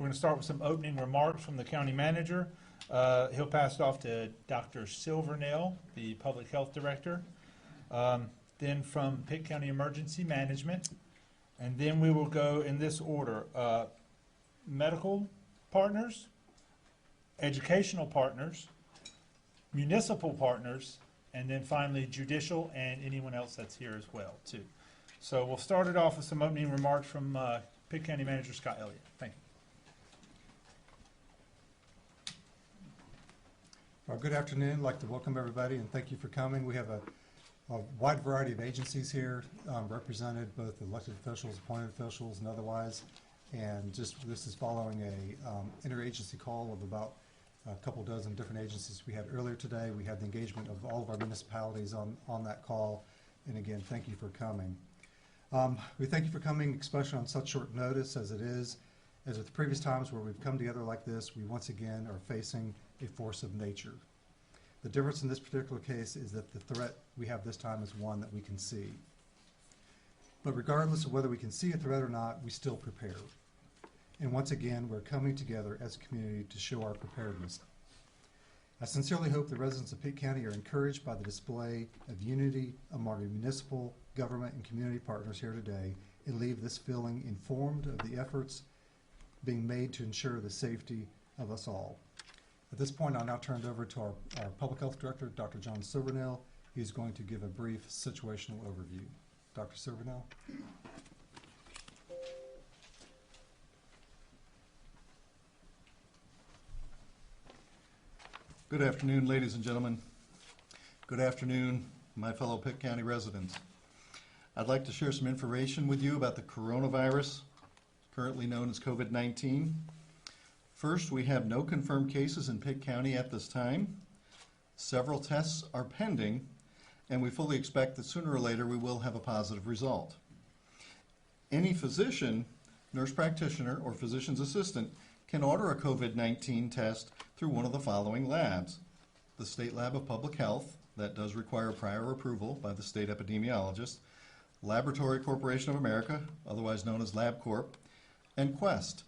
We're going to start with some opening remarks from the county manager. He'll pass it off to Dr. Silvernail, the public health director. Then from Pitt County Emergency Management. And then we will go in this order. Medical partners, educational partners, municipal partners, and then finally judicial and anyone else that's here as well too. So we'll start it off with some opening remarks from Pitt County Manager Scott Elliott. Thank you. Good afternoon. I'd like to welcome everybody and thank you for coming. We have a wide variety of agencies here represented, both elected officials, appointed officials, and otherwise. And just this is following a interagency call of about a couple dozen different agencies we had earlier today. We had the engagement of all of our municipalities on that call. And again, thank you for coming. We thank you for coming, especially on such short notice as it is. As with previous times where we've come together like this, we once again are facing a force of nature. The difference in this particular case is that the threat we have this time is one that we can see. But regardless of whether we can see a threat or not, we still prepare. And once again, we're coming together as a community to show our preparedness. I sincerely hope the residents of Pitt County are encouraged by the display of unity among our municipal, government, and community partners here today and leave this feeling informed of the efforts being made to ensure the safety of us all. At this point, I'll now turn it over to our Public Health Director, Dr. John Silvernail. He's going to give a brief situational overview. Dr. Silvernail. Good afternoon, ladies and gentlemen. Good afternoon, my fellow Pitt County residents. I'd like to share some information with you about the coronavirus, currently known as COVID-19. First, we have no confirmed cases in Pitt County at this time. Several tests are pending, and we fully expect that sooner or later we will have a positive result. Any physician, nurse practitioner, or physician's assistant can order a COVID-19 test through one of the following labs. The State Lab of Public Health, that does require prior approval by the state epidemiologist, Laboratory Corporation of America, otherwise known as LabCorp, and Quest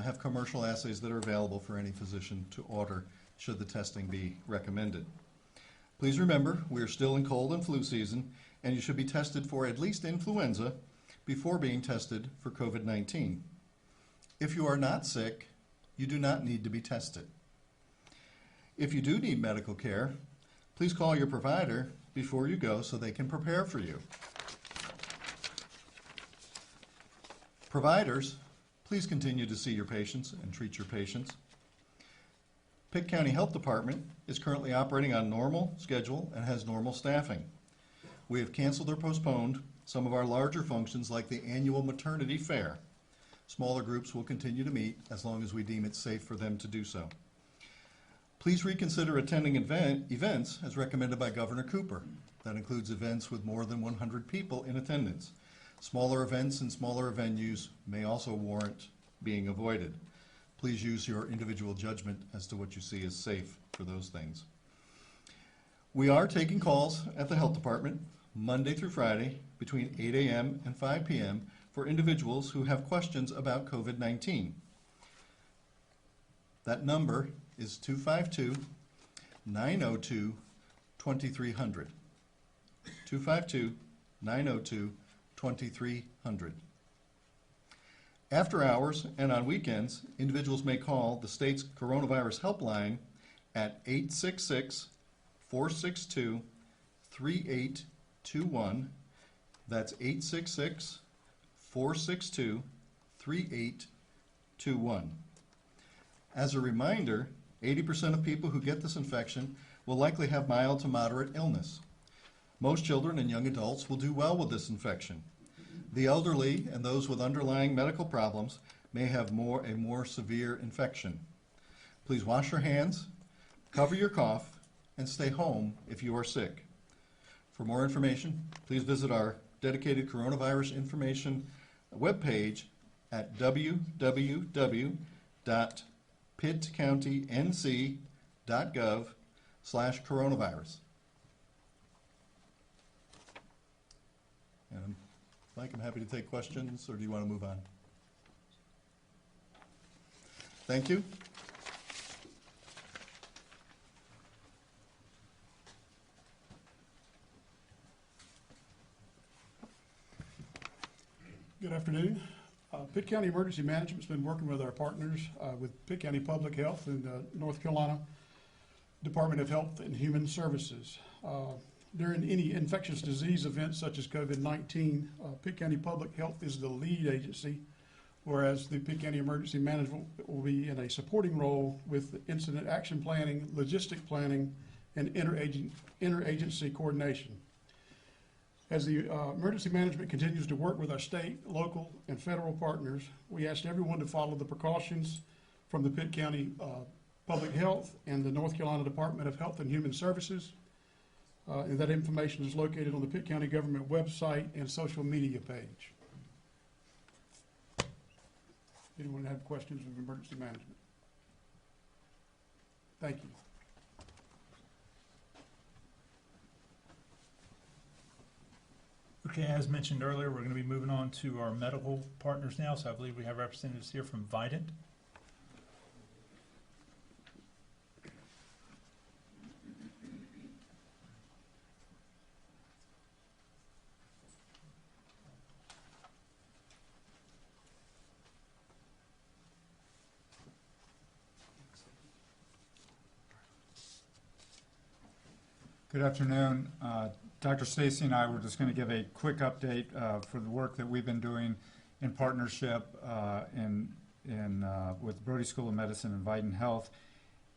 have commercial assays that are available for any physician to order should the testing be recommended. Please remember, we are still in cold and flu season, and you should be tested for at least influenza before being tested for COVID-19. If you are not sick, you do not need to be tested. If you do need medical care, please call your provider before you go so they can prepare for you. Providers, please continue to see your patients and treat your patients. Pitt County Health Department is currently operating on normal schedule and has normal staffing. We have canceled or postponed some of our larger functions like the annual maternity fair. Smaller groups will continue to meet as long as we deem it safe for them to do so. Please reconsider attending events as recommended by Governor Cooper. That includes events with more than 100 people in attendance. Smaller events and smaller venues may also warrant being avoided. Please use your individual judgment as to what you see as safe for those things. We are taking calls at the Health Department Monday through Friday between 8 a.m. and 5 p.m. for individuals who have questions about COVID-19. That number is 252-902-2300. 252-902-2300. After hours and on weekends, individuals may call the state's coronavirus helpline at 866-462-3821. That's 866-462-3821. As a reminder, 80% of people who get this infection will likely have mild to moderate illness. Most children and young adults will do well with this infection. The elderly and those with underlying medical problems may have a more severe infection. Please wash your hands, cover your cough, and stay home if you are sick. For more information, please visit our dedicated coronavirus information webpage at www.pittcountync.gov/coronavirus. And Mike, I'm happy to take questions, or do you want to move on? Thank you. Good afternoon. Pitt County Emergency Management's been working with our partners with Pitt County Public Health and North Carolina Department of Health and Human Services. During any infectious disease events such as COVID-19, Pitt County Public Health is the lead agency, whereas the Pitt County Emergency Management will be in a supporting role with incident action planning, logistic planning, and interagency coordination. As the emergency management continues to work with our state, local, and federal partners, we ask everyone to follow the precautions from the Pitt County Public Health and the North Carolina Department of Health and Human Services. And that information is located on the Pitt County government website and social media page. Anyone have questions of emergency management? Thank you. Okay, as mentioned earlier, we're going to be moving on to our medical partners now. So I believe we have representatives here from Vidant. Good afternoon. Dr. Stacy and I were just going to give a quick update for the work that we've been doing in partnership with Brody School of Medicine and Vidant Health.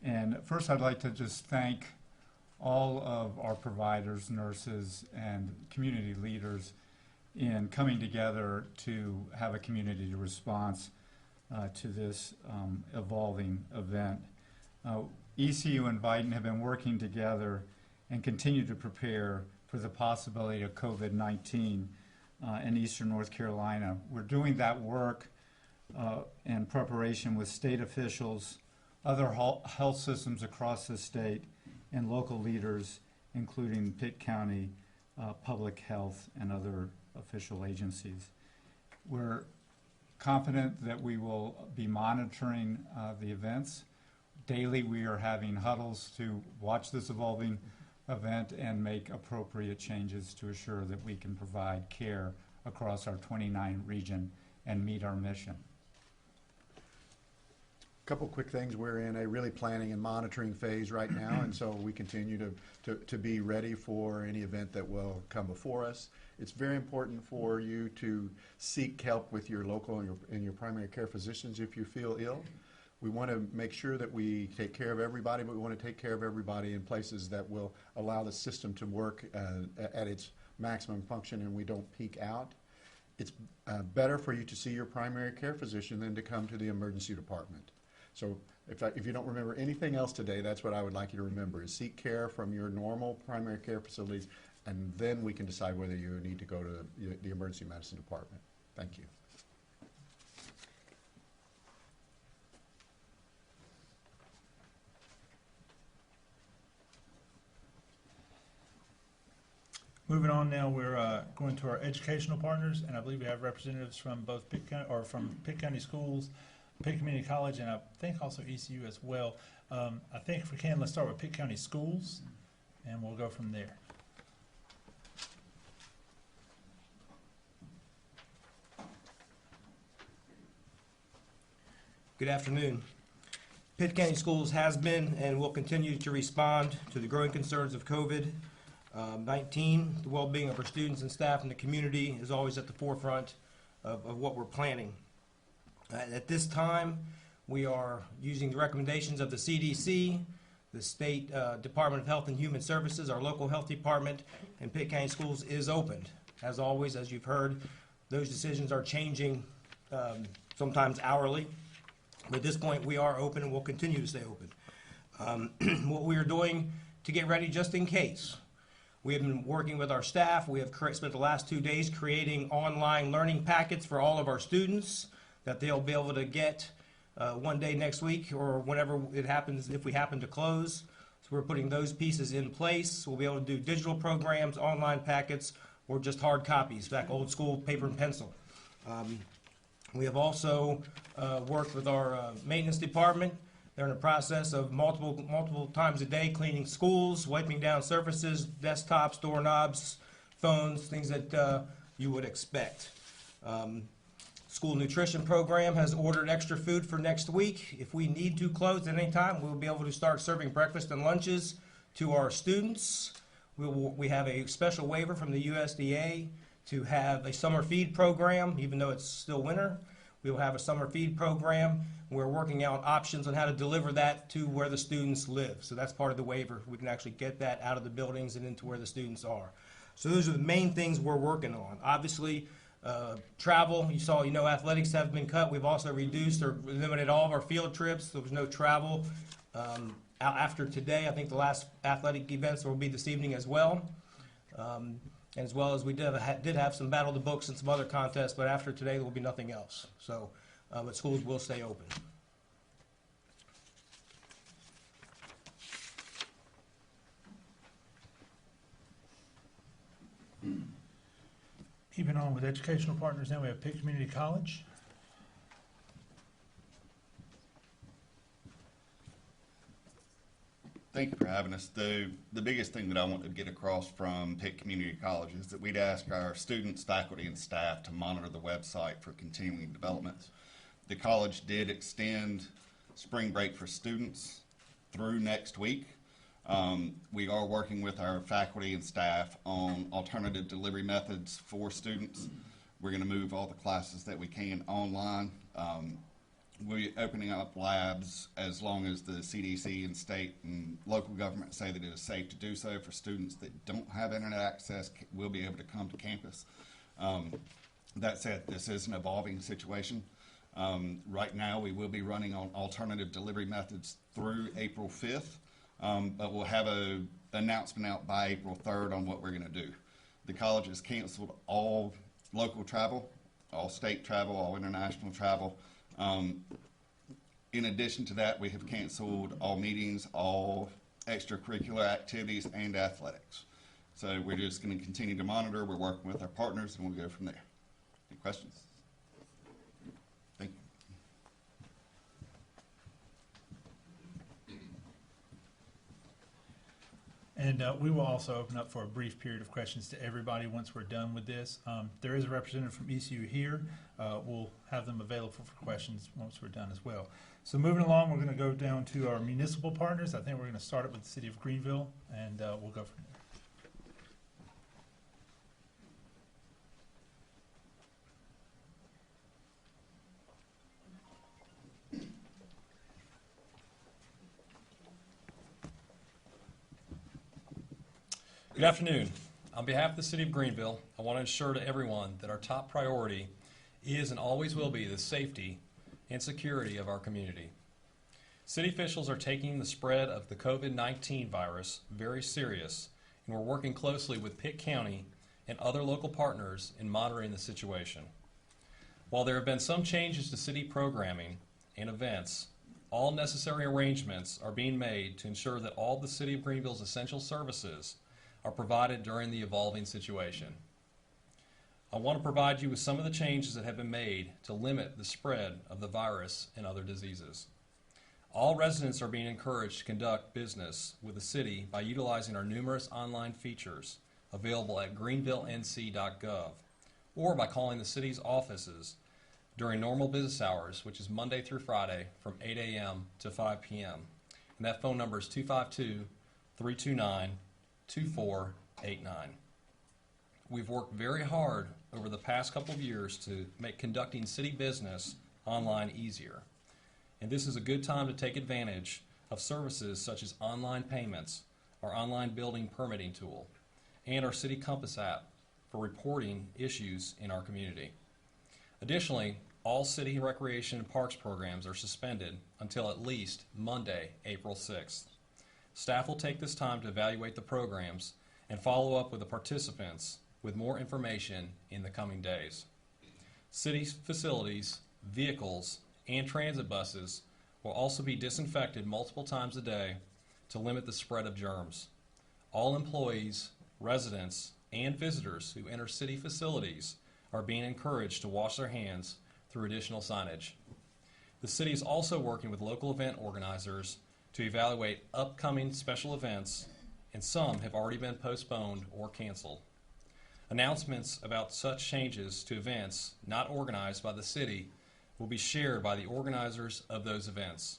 And first, I'd like to just thank all of our providers, nurses, and community leaders in coming together to have a community response to this evolving event. ECU and Vidant have been working together and continue to prepare for the possibility of COVID-19 in Eastern North Carolina. We're doing that work in preparation with state officials, other health systems across the state, and local leaders, including Pitt County Public Health and other official agencies. We're confident that we will be monitoring the events. Daily, we are having huddles to watch this evolving event and make appropriate changes to assure that we can provide care across our 29 region and meet our mission. Couple quick things. We're in a really planning and monitoring phase right now, and so we continue to be ready for any event that will come before us. It's very important for you to seek help with your local and your primary care physicians if you feel ill. We want to make sure that we take care of everybody, but we want to take care of everybody in places that will allow the system to work at its maximum function and we don't peak out. It's better for you to see your primary care physician than to come to the emergency department. So if you don't remember anything else today, that's what I would like you to remember, is seek care from your normal primary care facilities, and then we can decide whether you need to go to the emergency medicine department. Thank you. Moving on now, we're going to our educational partners, and I believe we have representatives from both Pitt County, or from Pitt County Schools, Pitt Community College, and I think also ECU as well. I think if we can, let's start with Pitt County Schools, and we'll go from there. Good afternoon. Pitt County Schools has been and will continue to respond to the growing concerns of COVID-19. The well-being of our students and staff and the community is always at the forefront of what we're planning. At this time, we are using the recommendations of the CDC, the State Department of Health and Human Services, our local health department, and Pitt County Schools is opened. As always, as you've heard, those decisions are changing sometimes hourly. But at this point, we are open and will continue to stay open. What we are doing to get ready just in case. We have been working with our staff. We have spent the last 2 days creating online learning packets for all of our students that they'll be able to get one day next week or whenever it happens, if we happen to close. So we're putting those pieces in place. We'll be able to do digital programs, online packets, or just hard copies, back old school paper and pencil. We have also worked with our maintenance department. They're in the process of multiple times a day cleaning schools, wiping down surfaces, desktops, doorknobs, phones, things that you would expect. School nutrition program has ordered extra food for next week. If we need to close at any time, we'll be able to start serving breakfast and lunches to our students. We have a special waiver from the USDA to have a summer feed program, even though it's still winter. We will have a summer feed program. We're working out options on how to deliver that to where the students live. So that's part of the waiver. We can actually get that out of the buildings and into where the students are. So those are the main things we're working on. Obviously, travel, athletics have been cut. We've also reduced or limited all of our field trips. There was no travel. After today, I think the last athletic events will be this evening as well. As well as we did have some Battle of the Books and some other contests, but after today, there will be nothing else. So, but schools will stay open. Keeping on with educational partners, now we have Pitt Community College. Thank you for having us. The biggest thing that I want to get across from Pitt Community College is that we'd ask our students, faculty, and staff to monitor the website for continuing developments. The college did extend spring break for students through next week. We are working with our faculty and staff on alternative delivery methods for students. We're going to move all the classes that we can online. We're opening up labs as long as the CDC and state and local government say that it is safe to do so. For students that don't have internet access, will be able to come to campus. That said, this is an evolving situation. Right now, we will be running on alternative delivery methods through April 5th, but we'll have an announcement out by April 3rd on what we're going to do. The college has canceled all local travel, all state travel, all international travel. In addition to that, we have canceled all meetings, all extracurricular activities, and athletics. So we're just going to continue to monitor. We're working with our partners, and we'll go from there. Any questions? Thank you. And we will also open up for a brief period of questions to everybody once we're done with this. There is a representative from ECU here. We'll have them available for questions once we're done as well. So moving along, we're going to go down to our municipal partners. I think we're going to start it with the city of Greenville, and we'll go from there. Good afternoon. On behalf of the City of Greenville, I want to assure to everyone that our top priority is and always will be the safety and security of our community. City officials are taking the spread of the COVID-19 virus very serious, and we're working closely with Pitt County and other local partners in monitoring the situation. While there have been some changes to city programming and events, all necessary arrangements are being made to ensure that all the City of Greenville's essential services are provided during the evolving situation. I want to provide you with some of the changes that have been made to limit the spread of the virus and other diseases. All residents are being encouraged to conduct business with the city by utilizing our numerous online features available at greenvillenc.gov or by calling the city's offices during normal business hours, which is Monday through Friday from 8 a.m. to 5 p.m. And that phone number is 252-329-2489. We've worked very hard over the past couple of years to make conducting city business online easier. And this is a good time to take advantage of services such as online payments, our online building permitting tool, and our City Compass app for reporting issues in our community. Additionally, all city recreation and parks programs are suspended until at least Monday, April 6th. Staff will take this time to evaluate the programs and follow up with the participants with more information in the coming days. City facilities, vehicles, and transit buses will also be disinfected multiple times a day to limit the spread of germs. All employees, residents, and visitors who enter city facilities are being encouraged to wash their hands through additional signage. The city is also working with local event organizers to evaluate upcoming special events, and some have already been postponed or canceled. Announcements about such changes to events not organized by the city will be shared by the organizers of those events.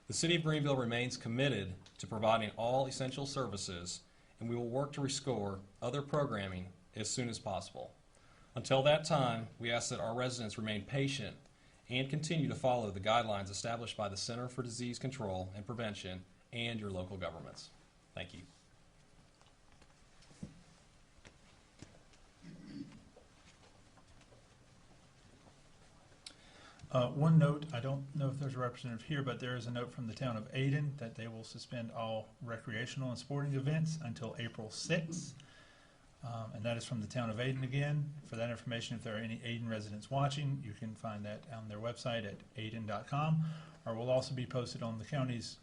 The City of Greenville remains committed to providing all essential services, and we will work to restore other programming as soon as possible. Until that time, we ask that our residents remain patient and continue to follow the guidelines established by the Center for Disease Control and Prevention and your local governments. Thank you. One note, I don't know if there's a representative here, but there is a note from the town of Ayden that they will suspend all recreational and sporting events until April 6th. And that is from the town of Ayden again. For that information, if there are any Ayden residents watching, you can find that on their website at ayden.com, or will also be posted on the county's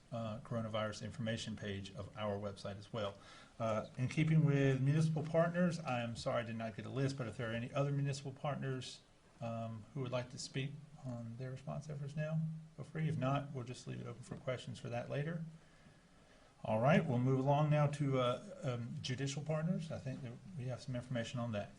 coronavirus information page of our website as well. In keeping with municipal partners, I am sorry I did not get a list, but if there are any other municipal partners who would like to speak on their response efforts now, feel free. If not, we'll just leave it open for questions for that later. All right, we'll move along now to judicial partners. I think that we have some information on that.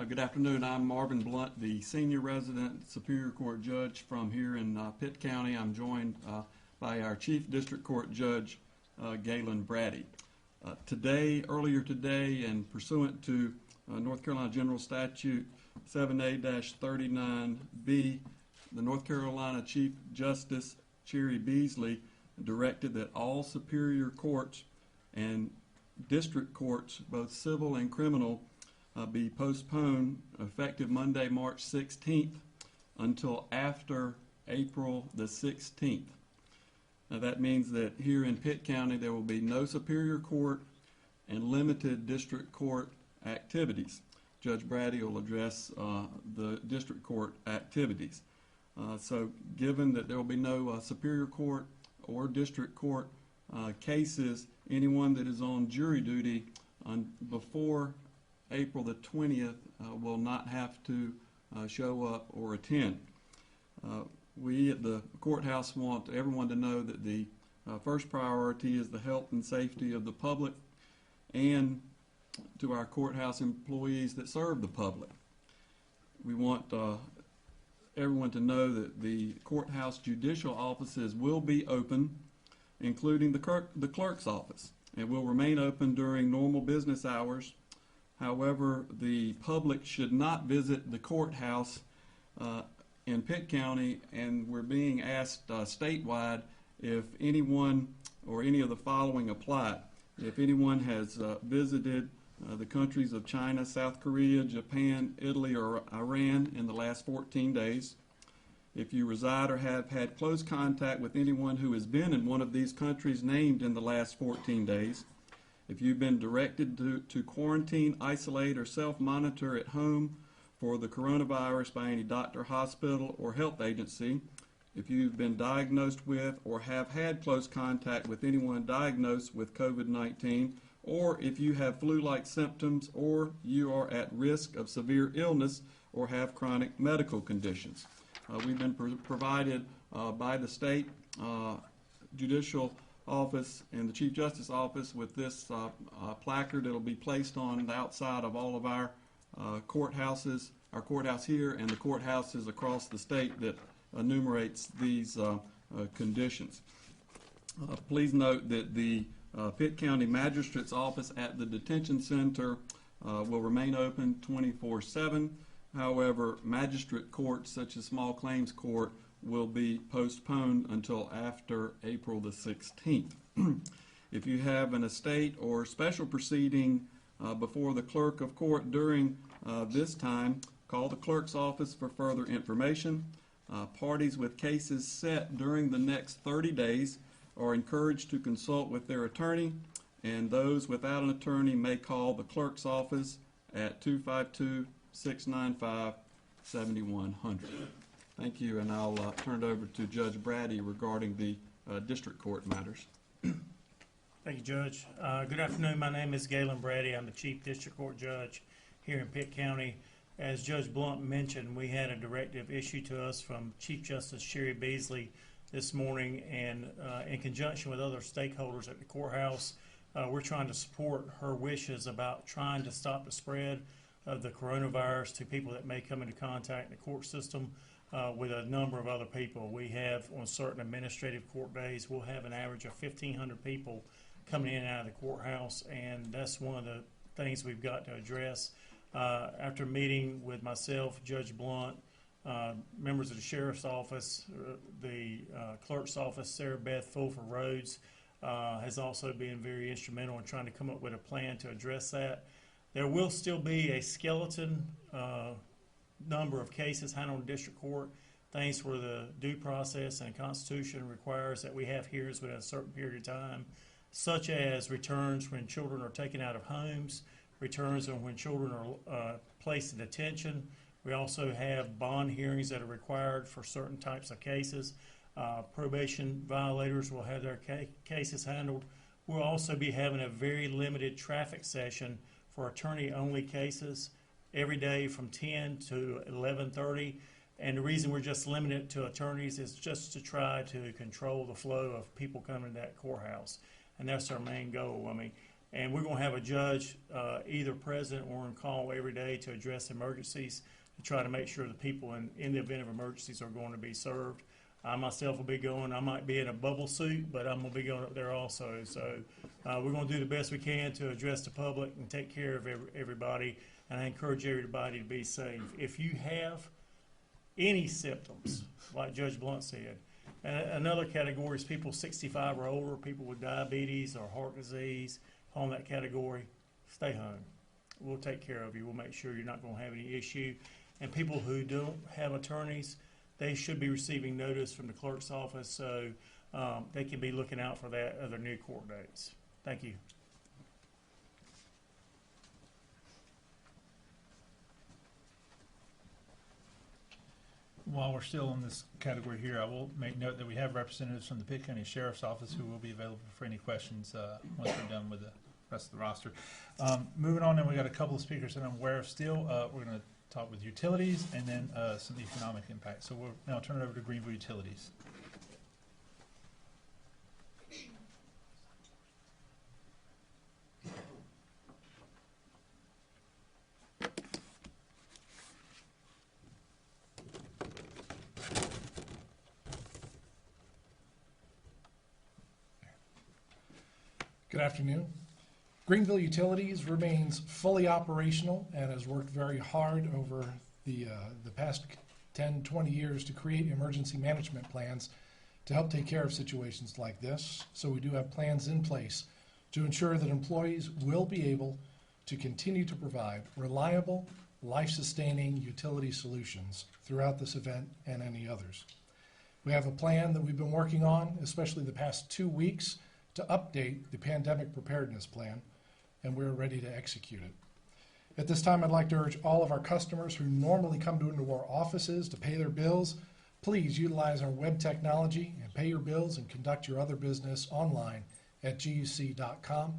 Good afternoon. I'm Marvin Blunt, the senior resident Superior Court judge from here in Pitt County. I'm joined by our Chief District Court Judge, Galen Brady. Earlier today, and pursuant to North Carolina General Statute 7A-39B, the North Carolina Chief Justice Cherry Beasley directed that all superior courts and district courts, both civil and criminal, be postponed effective Monday, March 16th until after April the 16th. Now that means that here in Pitt County there will be no superior court and limited district court activities. Judge Brady will address the district court activities. So given that there will be no superior court or district court cases, anyone that is on jury duty before April the 20th will not have to show up or attend. We at the courthouse want everyone to know that the first priority is the health and safety of the public and to our courthouse employees that serve the public. We want everyone to know that the courthouse judicial offices will be open, including the clerk's office, and will remain open during normal business hours. However, the public should not visit the courthouse in Pitt County, and we're being asked statewide if anyone or any of the following apply. If anyone has visited the countries of China, South Korea, Japan, Italy, or Iran in the last 14 days, if you reside or have had close contact with anyone who has been in one of these countries named in the last 14 days, if you've been directed to quarantine, isolate, or self-monitor at home for the coronavirus by any doctor, hospital, or health agency, if you've been diagnosed with or have had close contact with anyone diagnosed with COVID-19, or if you have flu-like symptoms or you are at risk of severe illness or have chronic medical conditions. We've been provided by the state judicial office and the Chief Justice Office with this placard that will be placed on the outside of all of our courthouses, our courthouse here and the courthouses across the state that enumerates these conditions. Please note that the Pitt County Magistrate's Office at the detention center will remain open 24/7. However, magistrate courts such as small claims court will be postponed until after April the 16th. If you have an estate or special proceeding before the clerk of court during this time, call the clerk's office for further information. Parties with cases set during the next 30 days are encouraged to consult with their attorney, and those without an attorney may call the clerk's office at 252-695-7100. Thank you, and I'll turn it over to Judge Brady regarding the district court matters. Thank you, Judge. Good afternoon. My name is Galen Brady. I'm the Chief District Court Judge here in Pitt County. As Judge Blunt mentioned, we had a directive issued to us from Chief Justice Sherry Beasley this morning, and in conjunction with other stakeholders at the courthouse, we're trying to support her wishes about trying to stop the spread of the coronavirus to people that may come into contact in the court system with a number of other people. We have, on certain administrative court days, we'll have an average of 1,500 people coming in and out of the courthouse, and that's one of the things we've got to address. After meeting with myself, Judge Blunt, members of the Sheriff's Office, the Clerk's Office, Sarah Beth Fulfer Rhodes, has also been very instrumental in trying to come up with a plan to address that. There will still be a skeleton number of cases handled in district court, things where the due process and Constitution requires that we have hearings within a certain period of time, such as returns when children are taken out of homes, returns on when children are placed in detention. We also have bond hearings that are required for certain types of cases. Probation violators will have their cases handled. We'll also be having a very limited traffic session for attorney-only cases every day from 10 to 11:30. And the reason we're just limited to attorneys is just to try to control the flow of people coming to that courthouse. And that's our main goal. And we're going to have a judge either present or on call every day to address emergencies, to try to make sure the people in the event of emergencies are going to be served. I myself will be going. I might be in a bubble suit, but I'm going to be going up there also. So we're going to do the best we can to address the public and take care of everybody. And I encourage everybody to be safe. If you have any symptoms, like Judge Blunt said, another category is people 65 or older, people with diabetes or heart disease, on that category, stay home. We'll take care of you. We'll make sure you're not going to have any issue. And people who don't have attorneys, they should be receiving notice from the clerk's office, so they can be looking out for that at their new court dates. Thank you. While we're still in this category here, I will make note that we have representatives from the Pitt County Sheriff's Office who will be available for any questions once we're done with the rest of the roster. Moving on, then we got a couple of speakers that I'm aware of still. We're going to talk with utilities and then some economic impact. So we'll now turn it over to Greenville Utilities. Good afternoon. Greenville Utilities remains fully operational and has worked very hard over the past 10, 20 years to create emergency management plans to help take care of situations like this. So we do have plans in place to ensure that employees will be able to continue to provide reliable, life-sustaining utility solutions throughout this event and any others. We have a plan that we've been working on, especially the past 2 weeks, to update the pandemic preparedness plan, and we're ready to execute it. At this time, I'd like to urge all of our customers who normally come into our offices to pay their bills, please utilize our web technology and pay your bills and conduct your other business online at guc.com,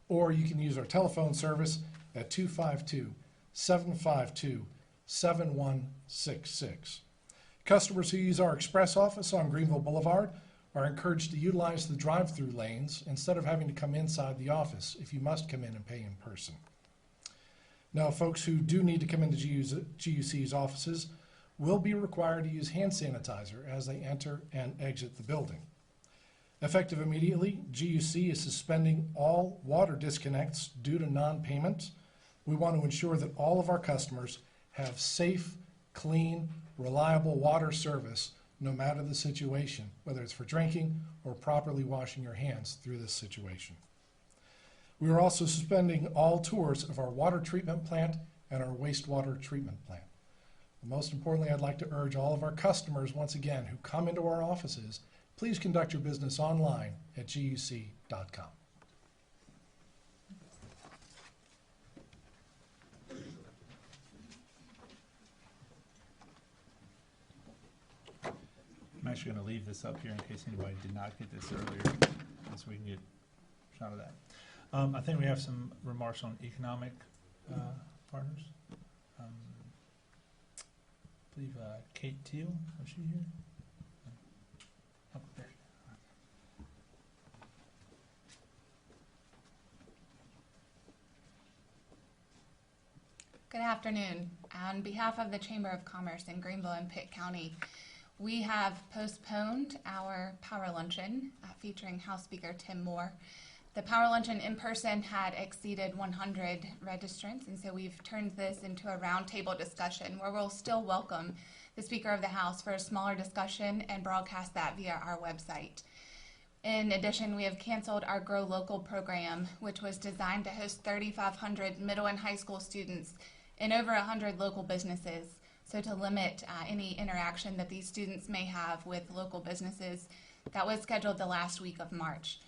or you can use our telephone service at 252-752-7166. Customers who use our express office on Greenville Boulevard are encouraged to utilize the drive-through lanes instead of having to come inside the office if you must come in and pay in person. Now, folks who do need to come into GUC's offices will be required to use hand sanitizer as they enter and exit the building. Effective immediately, GUC is suspending all water disconnects due to non-payment. We want to ensure that all of our customers have safe, clean, reliable water service no matter the situation, whether it's for drinking or properly washing your hands through this situation. We are also suspending all tours of our water treatment plant and our wastewater treatment plant. And most importantly, I'd like to urge all of our customers, once again, who come into our offices, please conduct your business online at guc.com. I'm actually going to leave this up here in case anybody did not get this earlier, so we can get a shot of that. I think we have some remarks on economic partners. I believe Kate Teal, was she here? Oh, there. Good afternoon. On behalf of the Chamber of Commerce in Greenville and Pitt County, we have postponed our Power Luncheon featuring House Speaker Tim Moore. The Power Luncheon in person had exceeded 100 registrants, and so we've turned this into a roundtable discussion where we'll still welcome the Speaker of the House for a smaller discussion and broadcast that via our website. In addition, we have canceled our Grow Local program, which was designed to host 3,500 middle and high school students in over 100 local businesses. So to limit any interaction that these students may have with local businesses, that was scheduled the last week of March.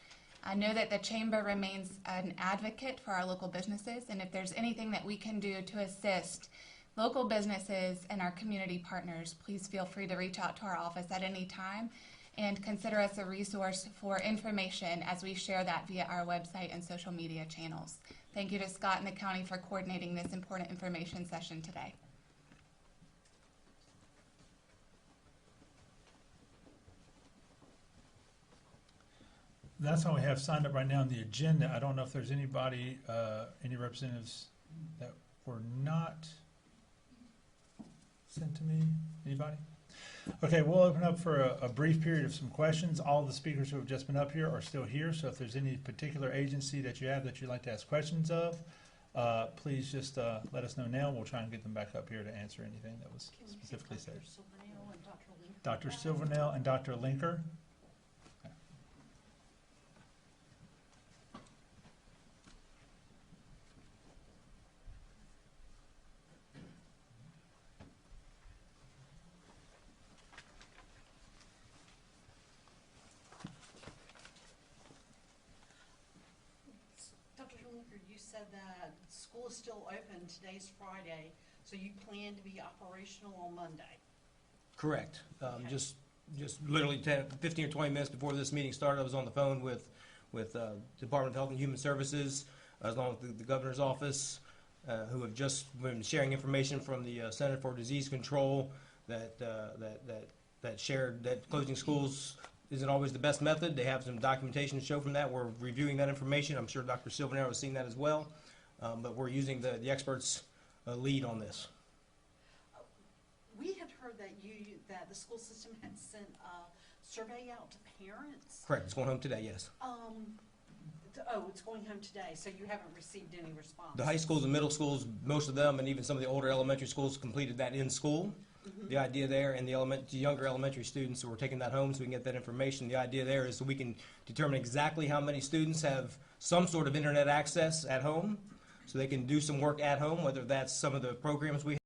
I know that the Chamber remains an advocate for our local businesses, and if there's anything that we can do to assist local businesses and our community partners, please feel free to reach out to our office at any time and consider us a resource for information as we share that via our website and social media channels. Thank you to Scott and the county for coordinating this important information session today. That's all we have signed up right now on the agenda. I don't know if there's anybody, any representatives that were not sent to me. Anybody? Okay, we'll open up for a brief period of some questions. All the speakers who have just been up here are still here, so if there's any particular agency that you have that you'd like to ask questions of, please just let us know now. We'll try and get them back up here to answer anything that was specifically said. Dr. Silvernail and Dr. Linker. That school is still open. Today's Friday, so you plan to be operational on Monday. Correct. Okay. Just literally 15 or 20 minutes before this meeting started, I was on the phone with Department of Health and Human Services, along with the governor's office, who have just been sharing information from the Center for Disease Control that shared that closing schools isn't always the best method. They have some documentation to show from that. We're reviewing that information. I'm sure Dr. Silvernail has seen that as well. But we're using the experts' lead on this. We had heard that the school system had sent a survey out to parents. Correct. It's going home today, yes. It's going home today, so you haven't received any response. The high schools and middle schools, most of them, and even some of the older elementary schools completed that in school. Mm-hmm. The idea there, and the younger elementary students who are taking that home so we can get that information, the idea there is so we can determine exactly how many students have some sort of internet access at home, so they can do some work at home, whether that's some of the programs we